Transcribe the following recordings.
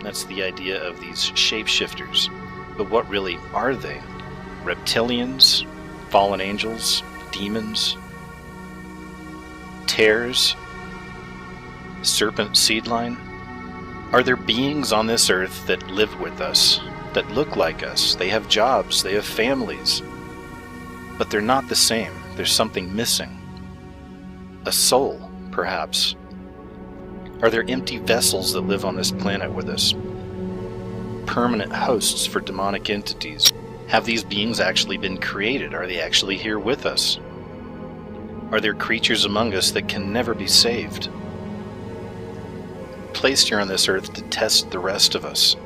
That's the idea of these shapeshifters. But what really are they? Reptilians? Fallen angels? Demons? Tares? Serpent seedline? Are there beings on this earth that live with us, that look like us? They have jobs, they have families, but they're not the same. There's something missing. A soul, perhaps. Are there empty vessels that live on this planet with us? Permanent hosts for demonic entities? Have these beings actually been created? Are they actually here with us? Are there creatures among us that can never be saved? Placed here on this earth to test the rest of us?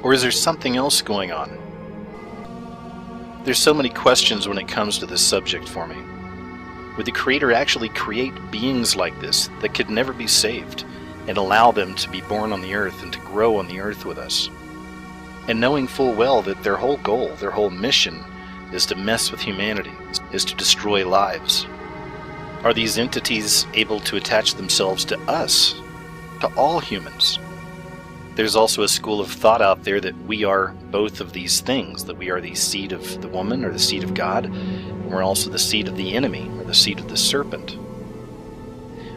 Or is there something else going on? There's so many questions when it comes to this subject for me. Would the Creator actually create beings like this that could never be saved and allow them to be born on the earth and to grow on the earth with us? And knowing full well that their whole goal, their whole mission is to mess with humanity, is to destroy lives. Are these entities able to attach themselves to us, to all humans? There's also a school of thought out there that we are both of these things, that we are the seed of the woman or the seed of God, and we're also the seed of the enemy or the seed of the serpent.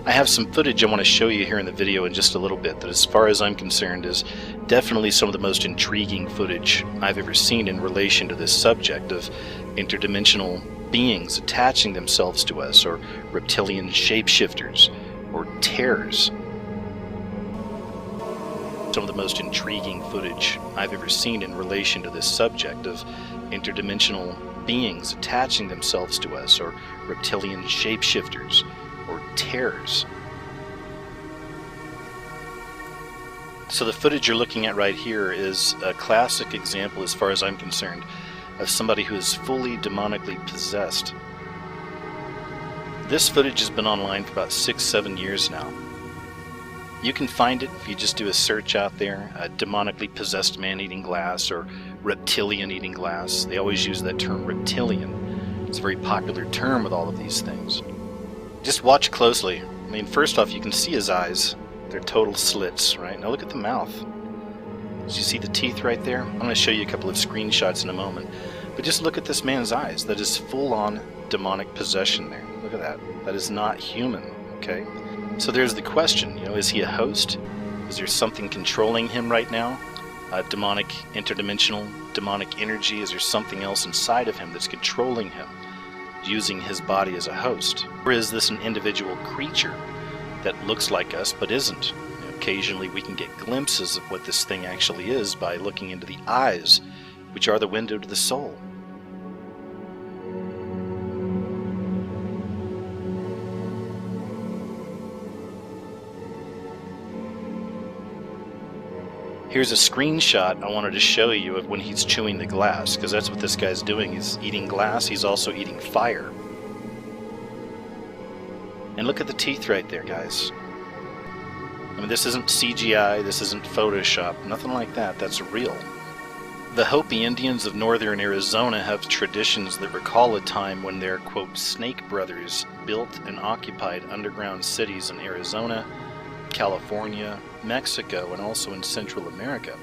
I have some footage I want to show you here in the video in just a little bit that, as far as I'm concerned, is definitely some of the most intriguing footage I've ever seen in relation to this subject of interdimensional beings attaching themselves to us, or reptilian shapeshifters, or tares. Some of the most intriguing footage I've ever seen in relation to this subject of interdimensional beings attaching themselves to us, or reptilian shapeshifters, or tares. So the footage you're looking at right here is a classic example, as far as I'm concerned, of somebody who is fully demonically possessed. This footage has been online for about 6-7 years now. You can find it if you just do a search out there, a demonically possessed man eating glass, or reptilian eating glass. They always use that term reptilian. It's a very popular term with all of these things. Just watch closely. I mean, first off, you can see his eyes. They're total slits, right? Now look at the mouth. Do you see the teeth right there? I'm going to show you a couple of screenshots in a moment. But just look at this man's eyes. That is full-on demonic possession there. Look at that. That is not human, okay? So there's the question, is he a host? Is there something controlling him right now? Demonic, interdimensional, demonic energy? Is there something else inside of him that's controlling him, using his body as a host? Or is this an individual creature that looks like us but isn't? Occasionally we can get glimpses of what this thing actually is by looking into the eyes, which are the window to the soul. Here's a screenshot I wanted to show you of when he's chewing the glass, because that's what this guy's doing. He's eating glass, he's also eating fire. And look at the teeth right there, guys. I mean, this isn't CGI, this isn't Photoshop, nothing like that, that's real. The Hopi Indians of northern Arizona have traditions that recall a time when their, quote, Snake Brothers built and occupied underground cities in Arizona, California, Mexico, and also in Central America.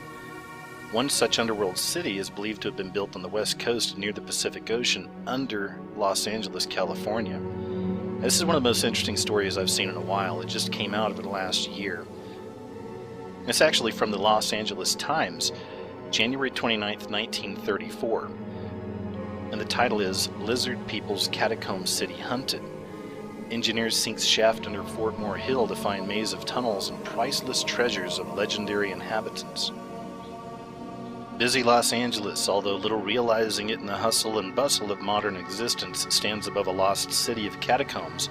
One such underworld city is believed to have been built on the west coast near the Pacific Ocean under Los Angeles, California. This is one of the most interesting stories I've seen in a while. It just came out over the last year. It's actually from the Los Angeles Times, January 29th, 1934. And the title is Lizard People's Catacomb City Hunted. Engineers sink shaft under Fort Moore Hill to find maze of tunnels and priceless treasures of legendary inhabitants. Busy Los Angeles, although little realizing it in the hustle and bustle of modern existence, stands above a lost city of catacombs,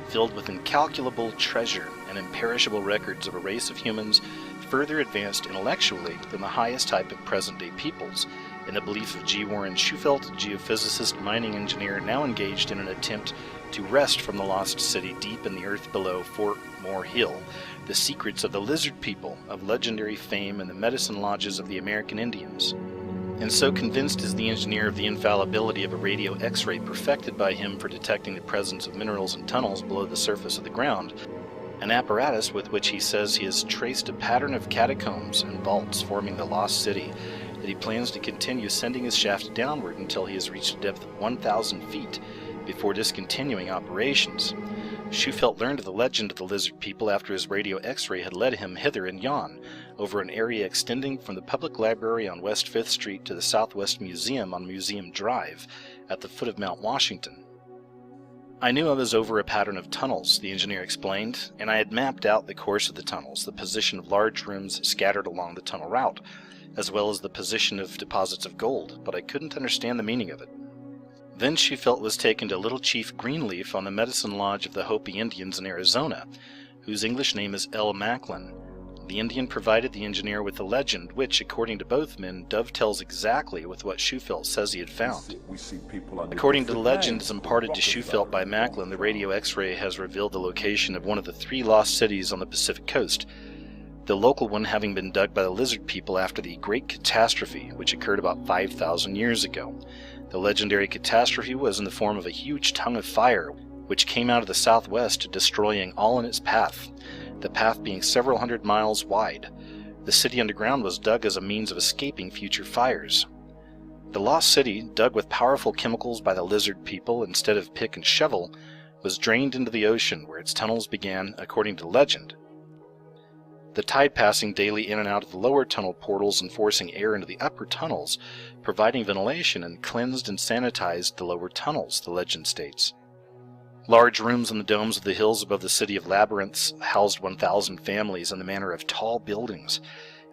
filled with incalculable treasure and imperishable records of a race of humans further advanced intellectually than the highest type of present-day peoples, in the belief of G. Warren Schufelt, geophysicist, mining engineer, now engaged in an attempt to wrest from the lost city deep in the earth below Fort Moore Hill the secrets of the lizard people of legendary fame and the medicine lodges of the American Indians. And so convinced is the engineer of the infallibility of a radio X-ray perfected by him for detecting the presence of minerals and tunnels below the surface of the ground, an apparatus with which he says he has traced a pattern of catacombs and vaults forming the lost city, that he plans to continue sending his shaft downward until he has reached a depth of 1,000 feet before discontinuing operations. Shufelt learned of the legend of the lizard people after his radio X-ray had led him hither in Yon, over an area extending from the public library on West 5th Street to the Southwest Museum on Museum Drive, at the foot of Mount Washington. I knew I was over a pattern of tunnels, the engineer explained, and I had mapped out the course of the tunnels, the position of large rooms scattered along the tunnel route, as well as the position of deposits of gold, but I couldn't understand the meaning of it. Then Shufelt was taken to Little Chief Greenleaf on the Medicine Lodge of the Hopi Indians in Arizona, whose English name is El Macklin. The Indian provided the engineer with a legend which, according to both men, dovetails exactly with what Shufelt says he had found. According to the legends imparted to Shufelt by Macklin, the radio X-ray has revealed the location of one of the 3 lost cities on the Pacific coast, the local one having been dug by the lizard people after the Great Catastrophe, which occurred about 5,000 years ago. The legendary catastrophe was in the form of a huge tongue of fire, which came out of the southwest, destroying all in its path, the path being several hundred miles wide. The city underground was dug as a means of escaping future fires. The lost city, dug with powerful chemicals by the lizard people instead of pick and shovel, was drained into the ocean, where its tunnels began, according to legend. The tide passing daily in and out of the lower tunnel portals and forcing air into the upper tunnels, providing ventilation, and cleansed and sanitized the lower tunnels, the legend states. Large rooms in the domes of the hills above the city of Labyrinths housed 1,000 families in the manner of tall buildings,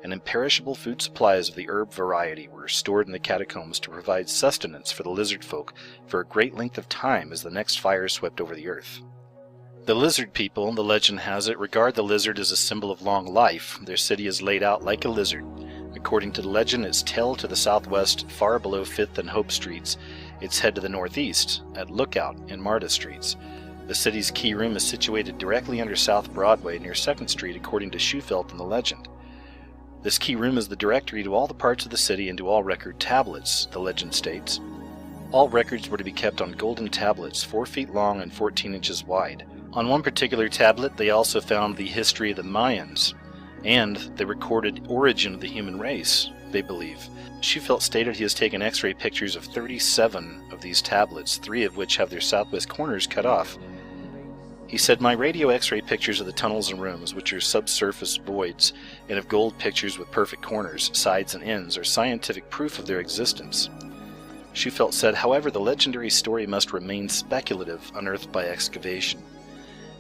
and imperishable food supplies of the herb variety were stored in the catacombs to provide sustenance for the lizard folk for a great length of time as the next fire swept over the earth. The lizard people, the legend has it, regard the lizard as a symbol of long life. Their city is laid out like a lizard. According to the legend, its tail to the southwest, far below 5th and Hope Streets, its head to the northeast, at Lookout and Marta Streets. The city's key room is situated directly under South Broadway near 2nd Street, according to Shufelt in the legend. This key room is the directory to all the parts of the city and to all record tablets, the legend states. All records were to be kept on golden tablets, 4 feet long and 14 inches wide. On one particular tablet they also found the history of the Mayans, and the recorded origin of the human race, they believe. Shufelt stated he has taken X-ray pictures of 37 of these tablets, 3 of which have their southwest corners cut off. He said, "My radio X-ray pictures of the tunnels and rooms, which are subsurface voids, and of gold pictures with perfect corners, sides and ends, are scientific proof of their existence." Shufelt said, however, the legendary story must remain speculative, unearthed by excavation.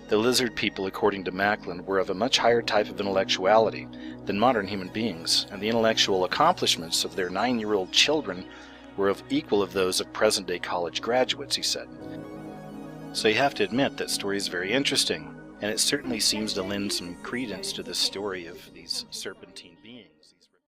The lizard people, according to Macklin, were of a much higher type of intellectuality than modern human beings, and the intellectual accomplishments of their 9-year-old children were equal of those of present-day college graduates, he said. So you have to admit that story is very interesting, and it certainly seems to lend some credence to the story of these serpentine